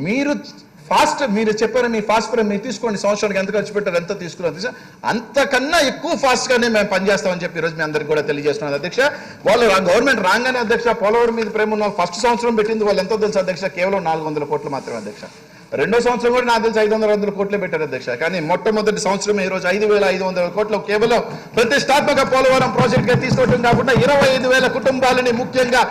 మీరు మీరు చెప్పారు మీ ఫాస్ట్ ఫ్రేమ్ మీరు తీసుకోండి, సంవత్సరానికి ఎంత ఖర్చు పెట్టారు ఎంత తీసుకున్నారు అంతకన్నా ఎక్కువ ఫాస్ట్గానే మేము పనిచేస్తామని చెప్పి ఈరోజు మీ అందరికీ కూడా తెలియజేస్తున్నాను అధ్యక్ష. వాళ్ళు గవర్నమెంట్ రాగానే అధ్యక్ష పోలవరం మీద ప్రేమ ఉన్న ఫస్ట్ సంవత్సరం పెట్టింది వాళ్ళు ఎంతో తెలుసు అధ్యక్ష, కేవలం 400 కోట్లు మాత్రమే అధ్యక్ష. రెండో సంవత్సరం కూడా నాకు తెలిసి 500 కోట్లే పెట్టారు అధ్యక్ష. కానీ మొట్టమొదటి సంవత్సరం ఈ రోజు 5,500 కోట్లు కేవలం ప్రతిష్టాత్మక పోలవరం ప్రాజెక్ట్ గా తీసుకోవడం కాకుండా 25,000 కుటుంబాలని, ముఖ్యంగా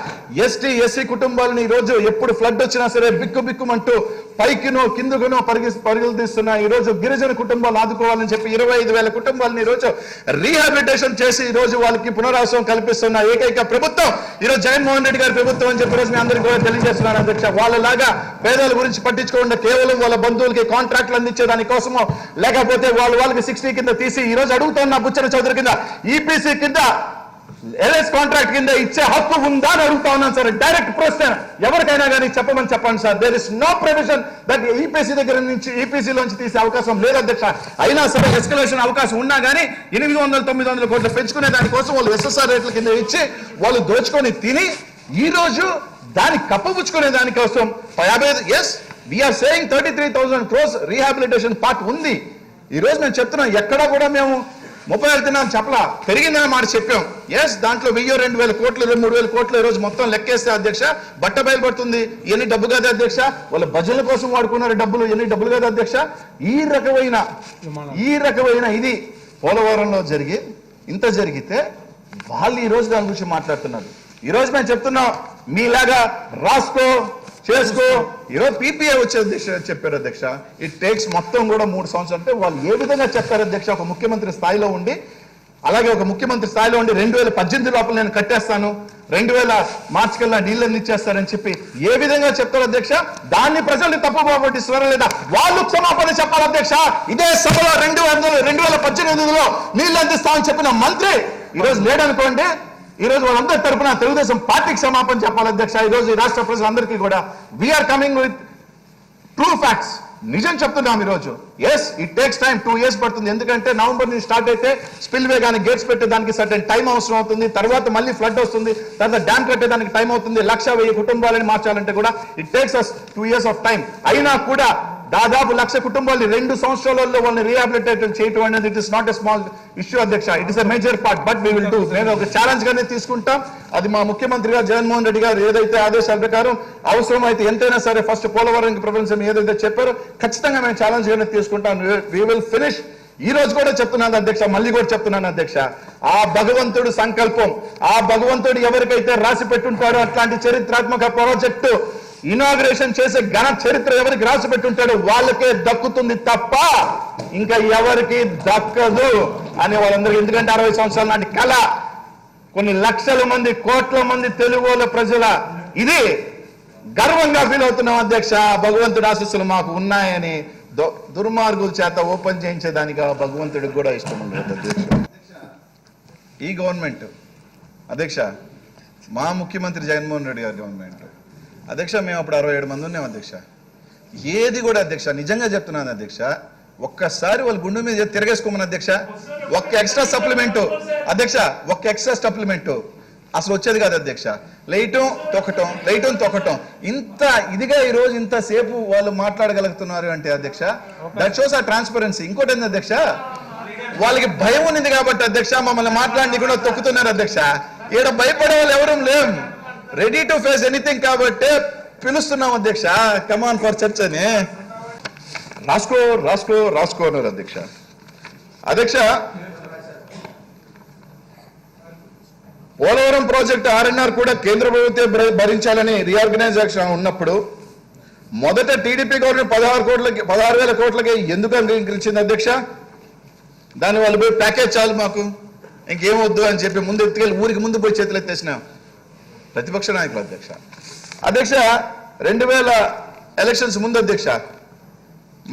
ఎస్సీ కుటుంబాలని ఈ రోజు ఎప్పుడు ఫ్లడ్ వచ్చినా సరే బిక్కుమంటూ పైకినో కిందకునో పరిగెలుస్తున్న ఈ రోజు గిరిజన కుటుంబాలు ఆదుకోవాలని చెప్పి 25,000 కుటుంబాలను ఈ రోజు రీహాబిలిటేషన్ చేసి ఈ రోజు వాళ్ళకి పునరావాసం కల్పిస్తున్న ఏకైక ప్రభుత్వం ఈరోజు జగన్మోహన్ రెడ్డి గారి ప్రభుత్వం అని చెప్పి రోజు మీ అందరికీ కూడా తెలియజేస్తున్నాను అధ్యక్ష. వాళ్ళలాగా పేదల గురించి పట్టించుకోకుండా కేవలం వాళ్ళ బంధువులకి కాంట్రాక్ట్లు అందించే దానికోసమో లేకపోతే వాళ్ళకి 60 కింద తీసి ఈ రోజు అడుగుతున్న బుచ్చన చౌదరి కింద ఈపీసీ కింద ఎల్ఎస్ కాంట్రాక్ట్ కింద ఇచ్చే హక్కు ఉందా అని అడుగుతా ఉన్నాను సార్. డైరెక్ట్ ప్రశ్న ఎవరికైనా కానీ చెప్పండి sir. There is no provision that EPC దగ్గర నుంచి ఈపీసీలోంచి తీసే అవకాశం లేదు అధ్యక్ష. అయినా సరే ఎస్కలేషన్ అవకాశం ఉన్నా కానీ 800-900 కోట్లు పెంచుకునే దానికోసం వాళ్ళు ఎస్ఎస్ఆర్ రేట్ల కింద ఇచ్చి వాళ్ళు దోచుకొని తిని ఈ రోజు దాన్ని కప్పపుచ్చుకునే దానికోసం 50 we are saying 33,000 crores rehabilitation part ఉంది. ఈ రోజు మేము చెప్తున్నాం ఎక్కడా కూడా మేము 30,000 తిన్నాం చెప్పలా, పెరిగిందని మాట చెప్పాం. దాంట్లో 1,000-2,000 కోట్లు 3,000 కోట్లు ఈ రోజు మొత్తం లెక్కేస్తే అధ్యక్ష బట్ట బయలుపడుతుంది. ఎన్ని డబ్బు కాదు అధ్యక్ష, వాళ్ళ భజనల కోసం వాడుకున్నారు డబ్బులు, ఎన్ని డబ్బులు కాదు అధ్యక్ష. ఈ రకమైన ఇది పోలవరంలో ఇంత జరిగితే వాళ్ళు ఈ రోజు దాని గురించి మాట్లాడుతున్నారు. ఈ రోజు మేము చెప్తున్నాం మీలాగా రాసుకో చేసుకో. ఈరోజు పీపీఏ వచ్చేది చెప్పారు అధ్యక్ష. ఇట్ టేక్స్ మొత్తం కూడా 3 సంవత్సరాలు. అంటే వాళ్ళు ఏ విధంగా చెప్పారు అధ్యక్ష, ఒక ముఖ్యమంత్రి స్థాయిలో ఉండి 2018 లోపల నేను కట్టేస్తాను, 2000 మార్చి కల్లా నీళ్ళని ఇచ్చేస్తారని చెప్పి ఏ విధంగా చెప్తారు అధ్యక్ష. దాన్ని ప్రజల్ని తప్పుబాటు పట్టిస్తారా లేదా వాళ్ళు క్షమాపణ చెప్పాలి అధ్యక్ష. ఇదే సభలో 2018లో నీళ్ళు అందిస్తామని చెప్పిన మంత్రి ఈరోజు లేడనుకోండి. ఈ రోజు వాళ్ళందరి తరఫున తెలుగుదేశం పార్టీకి క్షమాపణ చెప్పాలి అధ్యక్ష. ఈ రోజు ఈ రాష్ట్ర ప్రజలందరికీ కూడా we are coming with true facts. నిజం చెప్తున్నాం ఈరోజు. ఇట్ టేక్స్ టైం, 2 years పడుతుంది. ఎందుకంటే నవంబర్ నుంచి స్టార్ట్ అయితే స్పిల్వే కానీ గేట్స్ పెట్టేదానికి సర్టెన్ టైం అవసరం అవుతుంది. తర్వాత మళ్ళీ ఫ్లడ్ వస్తుంది, తర్వాత డ్యామ్ కట్టేదానికి టైం అవుతుంది. 1,10,000 కుటుంబాలని మార్చాలంటే కూడా it takes us 2 years of time. అయినా కూడా దాదాపు 1,00,000 కుటుంబాలని 2 సంవత్సరాలలో వాళ్ళని రీహాబిలిటేట్ చేయటం అనేది it is not a small issue అధ్యక్ష. It is a major part, but we will do. నేను ఒక ఛాలెంజ్ గానే తీసుకుంటాం. అది మా ముఖ్యమంత్రి గారు జగన్మోహన్ రెడ్డి గారు ఏదైతే ఆదేశాల ప్రకారం అవసరం అయితే ఎంతైనా సరే ఫస్ట్ పోలవరం ప్రపంచం ఏదైతే చెప్పారో ఖచ్చితంగా మేము ఛాలెంజ్ గానే తీసుకుంటాం. We will finish. ఈ రోజు కూడా చెప్తున్నాను అధ్యక్ష, మళ్ళీ కూడా చెప్తున్నాను అధ్యక్ష, ఆ భగవంతుడు సంకల్పం, ఆ భగవంతుడు ఎవరికైతే రాసి పెట్టుంటారో అట్లాంటి చరిత్రాత్మక ప్రాజెక్టు ఇనాగ్రేషన్ చేసే ఘన చరిత్ర ఎవరికి రాసి పెట్టుంటాడో వాళ్ళకే దక్కుతుంది తప్ప ఇంకా ఎవరికి దక్కదు అని వాళ్ళందరికీ. ఎందుకంటే 60 సంవత్సరాల నాటి కళ, కొన్ని లక్షల మంది కోట్ల మంది తెలుగు ప్రజల ఇది గర్వంగా ఫీల్ అవుతున్నాం అధ్యక్ష. భగవంతుడి ఆశీస్సులు మాకు ఉన్నాయని దుర్మార్గుల చేత ఓపెన్ చేయించేదానికి భగవంతుడికి కూడా ఇష్టం ఉండదు అధ్యక్ష. ఈ గవర్నమెంట్ అధ్యక్ష, మా ముఖ్యమంత్రి జగన్మోహన్ రెడ్డి గారి గవర్నమెంట్ అధ్యక్ష, మేము అప్పుడు 67 మంది ఉన్నాం అధ్యక్ష. ఏది కూడా అధ్యక్ష నిజంగా చెప్తున్నాను అధ్యక్ష, ఒక్కసారి వాళ్ళు గుండె మీద తిరగేసుకోమని అధ్యక్ష, ఒక్క ఎక్స్ట్రా సప్లిమెంటు అధ్యక్ష, ఒక్క ఎక్స్ట్రా సప్లిమెంటు అసలు వచ్చేది కాదు అధ్యక్ష. లైటం తొక్కటం ఇంత ఇదిగా ఈ రోజు ఇంతసేపు వాళ్ళు మాట్లాడగలుగుతున్నారు అంటే అధ్యక్ష దట్ షోస్ ఆ ట్రాన్స్పరెన్సీ. ఇంకోటి ఏంది అధ్యక్ష, వాళ్ళకి భయం ఉంది కాబట్టి అధ్యక్ష మమ్మల్ని మాట్లాడి కూడా తొక్కుతున్నారు అధ్యక్ష. ఈడ భయపడే వాళ్ళు ఎవరూ లేం, రెడీ టు ఫేస్ ఎనీథింగ్ కాబట్టి పిలుస్తున్నాం అధ్యక్ష. కమాన్ ఫర్ చర్చ్ అని రాసుకో అన్నారు అధ్యక్ష. పోలవరం ప్రాజెక్టు R&R కూడా కేంద్ర ప్రభుత్వం భరించాలని రీఆర్గనైజేషన్ ఉన్నప్పుడు మొదట టీడీపీ గవర్నమెంట్ 16,000 కోట్లకి ఎందుకు అంగీకరించింది అధ్యక్ష? దాని వాళ్ళు పోయి ప్యాకేజ్ చాలు మాకు ఇంకేమొద్దు అని చెప్పి ముందు ఎత్తుకెళ్ళి ఊరికి ముందు పోయి చేతులు ఎత్తేసిన ప్రతిపక్ష నాయకులు అధ్యక్ష. 2000 ఎలక్షన్స్ ముందు అధ్యక్ష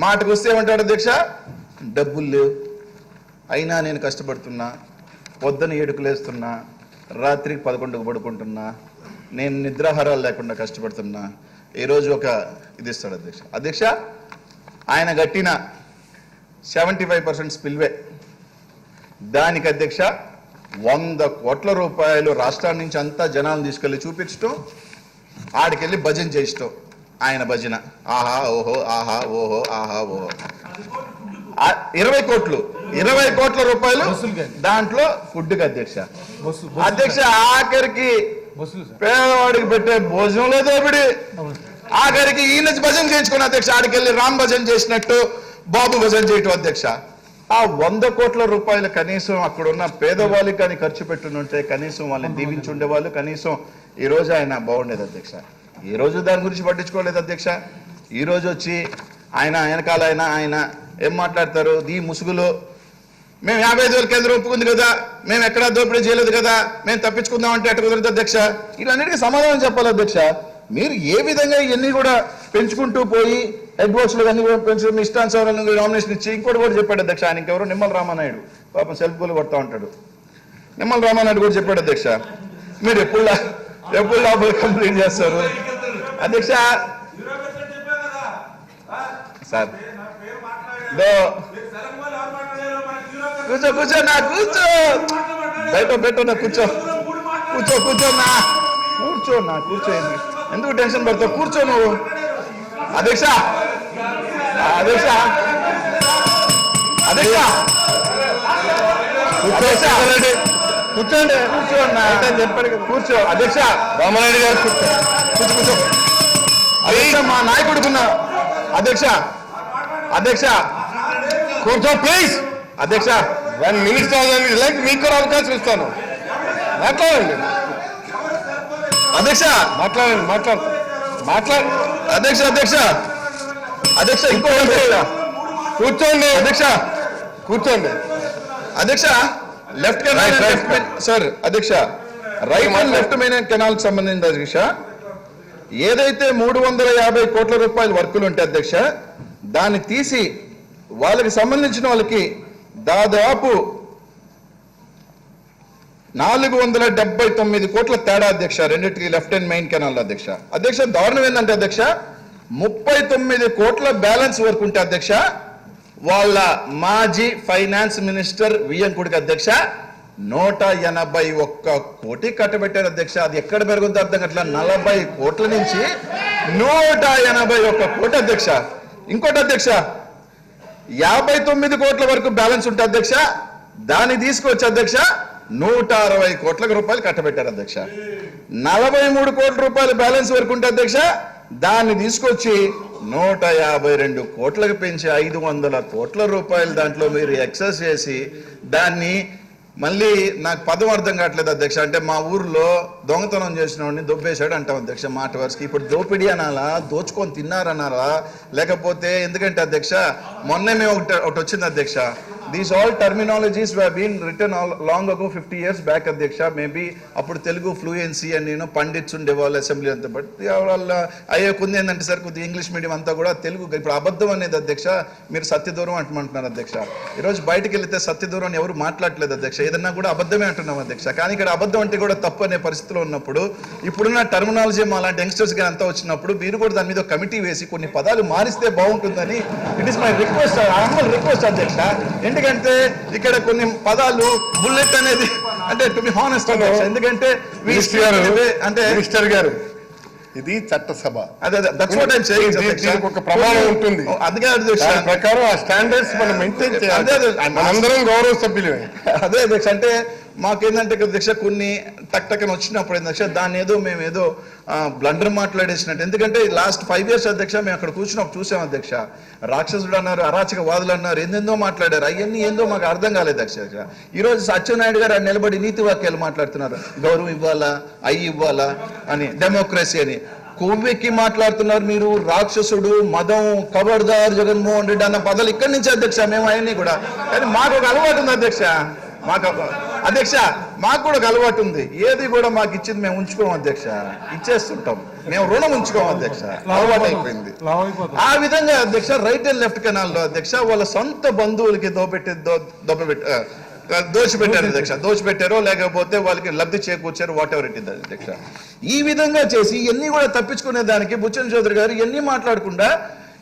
మాటకు వస్తే ఏమంటాడు అధ్యక్ష, డబ్బులు లేవు అయినా నేను కష్టపడుతున్నా, పొద్దున 7కు లేస్తున్నా, రాత్రికి 11కు పడుకుంటున్నా, నేను నిద్రాహారాలు లేకుండా కష్టపడుతున్నా. ఈరోజు ఒక ఇది ఇస్తాడు అధ్యక్ష. ఆయన గట్టిన 75% స్పిల్వే దానికి అధ్యక్ష 100 కోట్ల రూపాయలు రాష్ట్రాల నుంచి అంతా జనాలను తీసుకెళ్లి చూపించడం, ఆడికెళ్ళి భజన చేయించడం. ఆయన భజన ఆహా ఓహో ఆహా ఓహో ఆహా ఓహో 20 కోట్ల రూపాయలు దాంట్లో ఫుడ్కి అధ్యక్ష ఆఖరికి పేదవాడికి పెట్టే భోజనం లేదు ఎప్పుడు ఆఖరికి ఈయన భజన చేయించుకున్న అధ్యక్ష ఆడికెళ్ళి రామ్ భజన చేసినట్టు బాబు భజన చేయటం అధ్యక్ష ఆ 100 కోట్ల రూపాయలు కనీసం అక్కడున్న పేదవాళ్ళకి కానీ ఖర్చు పెట్టునుంటే కనీసం వాళ్ళని దీవించి ఉండేవాళ్ళు కనీసం ఈ రోజు ఆయన బాగుండేది అధ్యక్ష ఈ రోజు దాని గురించి పట్టించుకోలేదు అధ్యక్ష ఈ రోజు వచ్చి ఆయన వెనకాల ఆయన ఏం మాట్లాడతారు ఈ ముసుగులో మేము 55,000 కేంద్రం ఒప్పుకుంది కదా మేము ఎక్కడా దోపిడీ చేయలేదు కదా మేము తప్పించుకుందాం అంటే ఎట్ట కుదరదు అధ్యక్ష ఇవన్నిటికీ సమాధానం చెప్పాలి అధ్యక్ష మీరు ఏ విధంగా ఇవన్నీ కూడా పెంచుకుంటూ పోయి హెడ్ వర్క్స్లో అన్ని కూడా పెంచుకుని మీ ఇష్టానుసారాలను నామినేషన్ ఇచ్చి ఇంకోటి కూడా చెప్పాడు అధ్యక్ష ఆయన ఇంకెవరు నిమ్మల రామానాయుడు పాపం సెల్ఫ్ గోల్ కొడతా ఉంటాడు నిమ్మల రామానాయుడు కూడా చెప్పాడు అధ్యక్ష మీరు ఎప్పుడు లోపల కంప్లీట్ చేస్తారు అధ్యక్ష సార్ కూర్చో నా కూర్చో బయట నా కూర్చో ఎందుకు టెన్షన్ పడతావు కూర్చో నువ్వు అధ్యక్ష కూర్చోండి చెప్పాడు కదా కూర్చో అధ్యక్ష రామారెడ్డి గారు కూర్చో అధ్యక్ష మా నాయకుడుకున్న అధ్యక్ష కూర్చో ప్లీజ్ అధ్యక్ష 1 మినిట్ మీకు కూడా అవకాశం ఇస్తాను మాట్లాడండి అధ్యక్ష మాట్లాడు అధ్యక్ష ఇంకో కూర్చోండి అధ్యక్ష లెఫ్ట్ కెనాల్ సార్ అధ్యక్ష right and left main canal కి సంబంధించిన అధ్యక్ష ఏదైతే 350 కోట్ల రూపాయల వర్కులు ఉంటే అధ్యక్ష దాన్ని తీసి వాళ్ళకి సంబంధించిన వాళ్ళకి దాదాపు 479 కోట్ల తేడా అధ్యక్ష రెండింటికి లెఫ్ట్ అండ్ మెయిన్ కెనాల్ అధ్యక్ష దారుణం ఏంటంటే అధ్యక్ష 39 కోట్ల బ్యాలెన్స్ వర్క్ ఉంటే అధ్యక్ష వాళ్ళ మాజీ ఫైనాన్స్ మినిస్టర్ వియ్యంకుడికి అధ్యక్ష 181 కోటి కట్టబెట్టారు అధ్యక్ష అది ఎక్కడ పెరుగుతుందో అర్థం అట్లా 40 కోట్ల నుంచి 181 కోటి అధ్యక్ష ఇంకోటి అధ్యక్ష 59 కోట్ల వరకు బ్యాలెన్స్ ఉంటే అధ్యక్ష దాన్ని తీసుకొచ్చి అధ్యక్ష 160 కోట్ల రూపాయలు కట్టబెట్టారు అధ్యక్ష 43 కోట్ల రూపాయలు బ్యాలెన్స్ వరకు ఉంటే అధ్యక్ష దాన్ని తీసుకొచ్చి 152 కోట్లకు పెంచి 500 కోట్ల రూపాయలు దాంట్లో మీరు ఎక్సెస్ చేసి దాన్ని మళ్ళీ నాకు పదం అర్థం కావట్లేదు అధ్యక్ష అంటే మా ఊర్లో దొంగతనం చేసిన వాడిని దొబ్బేశాడు అంటాం అధ్యక్ష మాట వరుసకి ఇప్పుడు దోపిడీ అనాలా దోచుకొని తిన్నారనాలా లేకపోతే ఎందుకంటే అధ్యక్ష మొన్నే మేము ఒకటి వచ్చింది అధ్యక్ష these all terminologies have been written long ago 50 years back అధ్యక్ష మేబీ అప్పుడు తెలుగు ఫ్లూయెన్సీ అని నేను పండిట్స్ ఉండేవాళ్ళు అసెంబ్లీ అంతా బట్ వాళ్ళ అయ్యే కొంది ఏంటంటే సార్ కొద్దిగా ఇంగ్లీష్ మీడియం అంతా కూడా తెలుగు ఇప్పుడు అబద్ధం అనేది అధ్యక్ష మీరు సత్యదూరం అంటున్నారు అధ్యక్ష ఈరోజు బయటకు వెళితే సత్యదూరం ఎవరు మాట్లాడలేదు అధ్యక్ష ఏదన్నా కూడా అబద్ధమే అంటున్నాం అధ్యక్ష కానీ ఇక్కడ అబద్ధం అంటే కూడా తప్పు అనే పరిస్థితిలో ఉన్నప్పుడు ఇప్పుడున్న టర్మినాలజీ అలాంటి యంగ్స్టర్స్ గా అంతా వచ్చినప్పుడు మీరు కూడా దాని మీద కమిటీ వేసి కొన్ని పదాలు మారిస్తే బాగుంటుందని it is my request humble request అధ్యక్ష ఎందుకంటే ఇక్కడ కొన్ని పదాలు బుల్లెట్ అనేది అంటే టు బి హానెస్ట్ అధ్యక్ష ఎందుకంటే అంటే మినిస్టర్ గారు ఇది చట్టసభ అదే that's what I am saying దీనికి ఒక ప్రమాణం ఉంటుంది అందుకే అధ్యక్ష ప్రకారం ఆ స్టాండర్డ్స్ మనం మెయింటైన్ చేయాలి మనందరం గౌరవ సభ్యులమే అదే అధ్యక్ష అంటే మాకేందంటే అధ్యక్ష కొన్ని టక్టకని వచ్చినప్పుడు అధ్యక్ష దాన్ని ఏదో మేము ఏదో బ్లండర్ మాట్లాడేసినట్టు ఎందుకంటే లాస్ట్ 5 years అధ్యక్ష మేము అక్కడ కూర్చున్నప్పుడు చూసాం అధ్యక్ష రాక్షసుడు అన్నారు అరాచక వాదులు అన్నారు ఏందో మాట్లాడారు అవన్నీ ఏందో మాకు అర్థం కాలేదు అధ్యక్ష ఈ రోజు సత్యనారాయణ గారు నిలబడి నీతి వాక్యాలు మాట్లాడుతున్నారు గౌరవం ఇవ్వాలా ఇవ్వాలా అని డెమోక్రసీ అని కొవ్వెక్కి మాట్లాడుతున్నారు మీరు రాక్షసుడు మదం కబర్దార్ జగన్మోహన్ రెడ్డి అన్న పదాలు ఇక్కడి నుంచి అధ్యక్ష మేము అవన్నీ కూడా కానీ మాకు ఒక అలవాటు ఉంది అధ్యక్ష మాకు కూడా ఒక అలవాటు ఉంది ఏది కూడా మాకు ఇచ్చింది మేము ఉంచుకోం అధ్యక్ష ఇచ్చేస్తుంటాం మేము రుణం ఉంచుకోం అధ్యక్ష అలవాటు అయిపోయింది ఆ విధంగా అధ్యక్ష రైట్ అండ్ లెఫ్ట్ కెనాల్లో అధ్యక్ష వాళ్ళ సొంత బంధువులకి దోచిపెట్టారు అధ్యక్ష దోచిపెట్టారో లేకపోతే వాళ్ళకి లబ్ధి చేకూర్చారు వాట్ ఎవర్ ఇట్ ఇస్ అధ్యక్ష ఈ విధంగా చేసి ఇవన్నీ కూడా తప్పించుకునే దానికి బుచ్చన్ చౌదరి గారు ఇవన్నీ మాట్లాడకుండా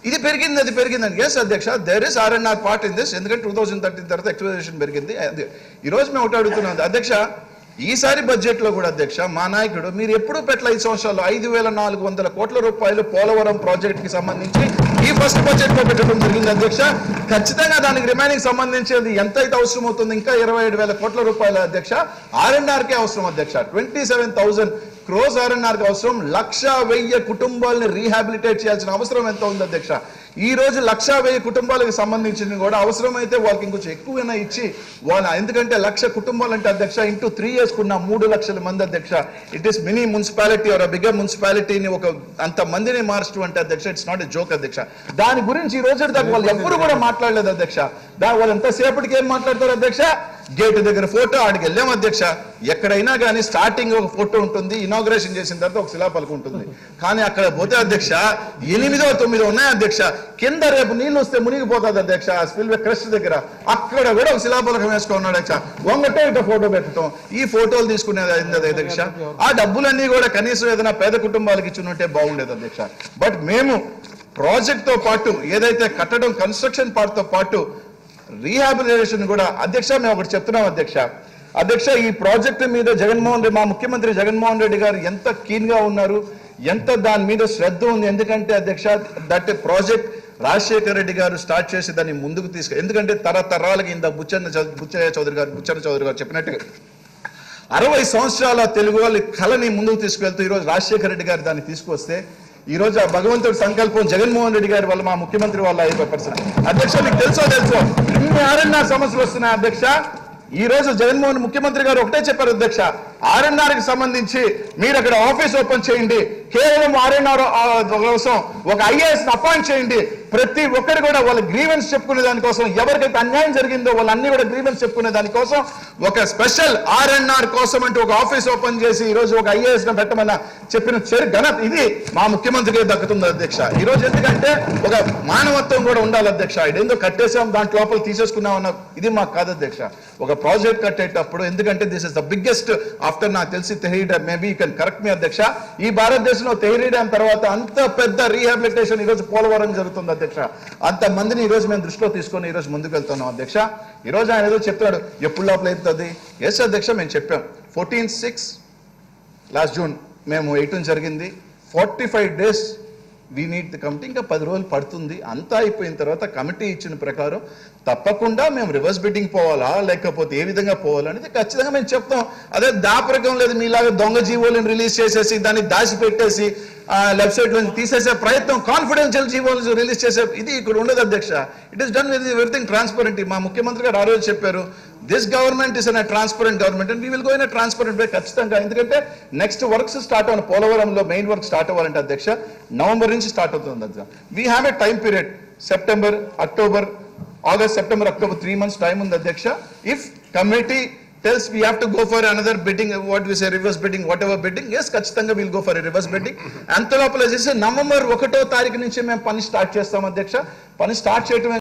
ఇది పెరిగింది అది పెరిగిందని ఎస్ అధ్యక్ష there is R&R part in this ఎందుకంటే 2013 తర్వాత ఎక్స్ప్లోరేషన్ పెరిగింది ఈరోజు మేము ఒకటి అడుగుతున్నాం అధ్యక్ష ఈసారి బడ్జెట్ లో కూడా అధ్యక్ష మా నాయకుడు మీరు ఎప్పుడు పెట్టల 5 సంవత్సరాలు 5,400 కోట్ల రూపాయలు పోలవరం ప్రాజెక్ట్ కి సంబంధించి ఈ ఫస్ట్ బడ్జెట్ లో పెట్టడం జరిగింది అధ్యక్ష. ఖచ్చితంగా దానికి రిమైనింగ్ సంబంధించి ఎంత అయితే అవసరం అవుతుంది ఇంకా 27,000 కోట్ల రూపాయల అధ్యక్ష R&R కే అవసరం అధ్యక్ష. 27,000 crores R&R కి అవసరం. 1,10,000 కుటుంబాలని రీహాబిలిటేట్ చేయాల్సిన అవసరం ఎంత ఉంది అధ్యక్ష. ఈ రోజు 1,10,000 కుటుంబాలకు సంబంధించింది కూడా అవసరమైతే వాళ్ళకి ఇంకొంచెం ఎక్కువైనా ఇచ్చి వాళ్ళ ఎందుకంటే 1,00,000 కుటుంబాలు అంటే అధ్యక్ష ఇంటూ 3 years కున్న 3 లక్షల మంది అధ్యక్ష. It is mini municipality or bigger మున్సిపాలిటీని ఒక అంత మందిని మార్చడం అంటే అధ్యక్ష ఇట్స్ నాట్ ఎ జోక్ అధ్యక్ష. దాని గురించి ఈ రోజు దాకా వాళ్ళు ఎప్పుడు కూడా మాట్లాడలేదు అధ్యక్ష. వాళ్ళు ఎంతసేపటికి ఏం మాట్లాడతారు అధ్యక్ష, గేట్ దగ్గర ఫోటో ఆడికి వెళ్ళాం అధ్యక్ష. ఎక్కడైనా కానీ స్టార్టింగ్ ఒక ఫోటో ఉంటుంది, ఇనాగ్రేషన్ చేసిన తర్వాత ఒక శిలాఫలకం ఉంటుంది. కానీ అక్కడ పోతే అధ్యక్ష 8, 9 ఉన్నాయి అధ్యక్ష. కింద రేపు నీళ్లు వస్తే మునిగిపోతుంది అధ్యక్ష స్పిల్వే క్రస్ట్ దగ్గర. అక్కడ కూడా ఒక శిలాఫలకం వేసుకున్నాడు అధ్యక్ష. వంగటే ఇట్లా ఫోటో పెట్టడం, ఈ ఫోటోలు తీసుకునేది అయింది అధ్యక్ష. ఆ డబ్బులన్నీ కూడా కనీసం ఏదైనా పేద కుటుంబాలకు ఇచ్చి ఉంటే బాగుండేది అధ్యక్ష. బట్ మేము ప్రాజెక్ట్ తో పాటు ఏదైతే కట్టడం కన్స్ట్రక్షన్ పార్ట్ తో పాటు రీహాబిలిటేషన్ కూడా అధ్యక్ష మేము ఒకటి చెప్తున్నాం అధ్యక్ష ఈ ప్రాజెక్టు మీద మా ముఖ్యమంత్రి జగన్మోహన్ రెడ్డి గారు ఎంత కీన్ గా ఉన్నారు, ఎంత దాని మీద శ్రద్ధ ఉంది. ఎందుకంటే అధ్యక్ష దట్ ప్రాజెక్ట్ రాజశేఖర రెడ్డి గారు స్టార్ట్ చేసి దాన్ని ముందుకు ఎందుకంటే తరతరాలకి ఇంత బుచ్చన్న చౌదరి గారు చెప్పినట్టుగా 60 సంవత్సరాల తెలుగు వాళ్ళ కళని ముందుకు తీసుకువెళ్తూ ఈరోజు రాజశేఖర రెడ్డి గారు దాన్ని తీసుకొస్తే ఈ రోజు ఆ భగవంతుడి సంకల్పం జగన్మోహన్ రెడ్డి గారి వల్ల మా ముఖ్యమంత్రి వల్ల 50%. అధ్యక్ష మీకు తెలుసో ఇన్ని R&R సమస్యలు వస్తున్నాయి అధ్యక్ష. ఈ రోజు జగన్మోహన్ ముఖ్యమంత్రి గారు ఒకటే చెప్పారు అధ్యక్ష, R&R కి సంబంధించి మీరు అక్కడ ఆఫీస్ ఓపెన్ చేయండి, కేవలం R&R కోసం ఒక IAS అపాయింట్ చేయండి. ప్రతి ఒక్కరు కూడా వాళ్ళ గ్రీవెన్స్ చెప్పుకునే దానికోసం, ఎవరికైతే అన్యాయం జరిగిందో వాళ్ళన్నీ కూడా గ్రీవెన్స్ చెప్పుకునే దానికోసం ఒక స్పెషల్ R&R కోసం అంటూ ఒక ఆఫీస్ ఓపెన్ చేసి ఈ రోజు ఒక IAS పెట్టమన్న చెప్పిన ఘనత ఇది మా ముఖ్యమంత్రికి దక్కుతుంది అధ్యక్ష. ఈ రోజు ఎందుకంటే ఒక మానవత్వం కూడా ఉండాలి అధ్యక్ష. ఇదేందో కట్టేసాం దాంట్లో లోపల తీసేసుకున్నాం అన్న ఇది మాకు కాదు అధ్యక్ష. ఒక ప్రాజెక్ట్ కట్టేటప్పుడు ఎందుకంటే this is the biggest after నాకు తెలిసి Tehri dam, maybe you can correct me అధ్యక్ష, ఈ భారతదేశంలో తెహ్రీ డ్యామ్ తర్వాత అంత పెద్ద రీహాబిలిటేషన్ ఈ రోజు పోలవరం జరుగుతుంది అధ్యక్ష. అంత మందిని ఈ రోజు మేము దృష్టిలో తీసుకొని ఈ రోజు ముందుకు వెళ్తున్నాం అధ్యక్ష. ఈ రోజు ఆయన ఏదో చెప్తాడు ఎప్పుడు లోపల అవుతుంది. ఎస్ అధ్యక్ష మేము చెప్పాం 14/6 లాస్ట్ జూన్ మేము వేయటం జరిగింది. 45 days we need the committee. ఇంకా 10 రోజులు పడుతుంది. అంతా అయిపోయిన తర్వాత కమిటీ ఇచ్చిన ప్రకారం తప్పకుండా మేము రివర్స్ బిడ్డింగ్ పోవాలా లేకపోతే ఏ విధంగా పోవాలనేది ఖచ్చితంగా మేము చెప్తాం. అదే దాపరికం లేదు మీలాగా దొంగ జీవోలను రిలీజ్ చేసేసి దాన్ని దాచిపెట్టేసి వెబ్సైట్ నుంచి తీసేసే ప్రయత్నం, కాన్ఫిడెన్షియల్ జీవోలు రిలీజ్ చేసే ఇది ఇక్కడ ఉండదు అధ్యక్ష. It is done with everything transparent. మా ముఖ్యమంత్రి గారు ఆ రోజు చెప్పారు this government is an transparent government and we will go in transparent వే ఖచ్చితంగా. ఎందుకంటే నెక్స్ట్ వర్క్స్ స్టార్ట్ అవ్వాలి, పోలవరంలో మెయిన్ వర్క్ స్టార్ట్ అవ్వాలంటే అధ్యక్ష November నుంచి స్టార్ట్ అవుతుంది అధ్యక్ష. We have a time period September, October, August, September, October 3 months time ఉంది అధ్యక్ష. If committee tells we have to go for another bidding, what we say reverse bidding, whatever bidding, yes ఖచ్చితంగా we'll go for a reverse bidding. అంత లోపల చేసి November 1వ తారీఖు నుంచి మేము పని స్టార్ట్ చేస్తాం అధ్యక్ష. పని స్టార్ట్ చేయటమే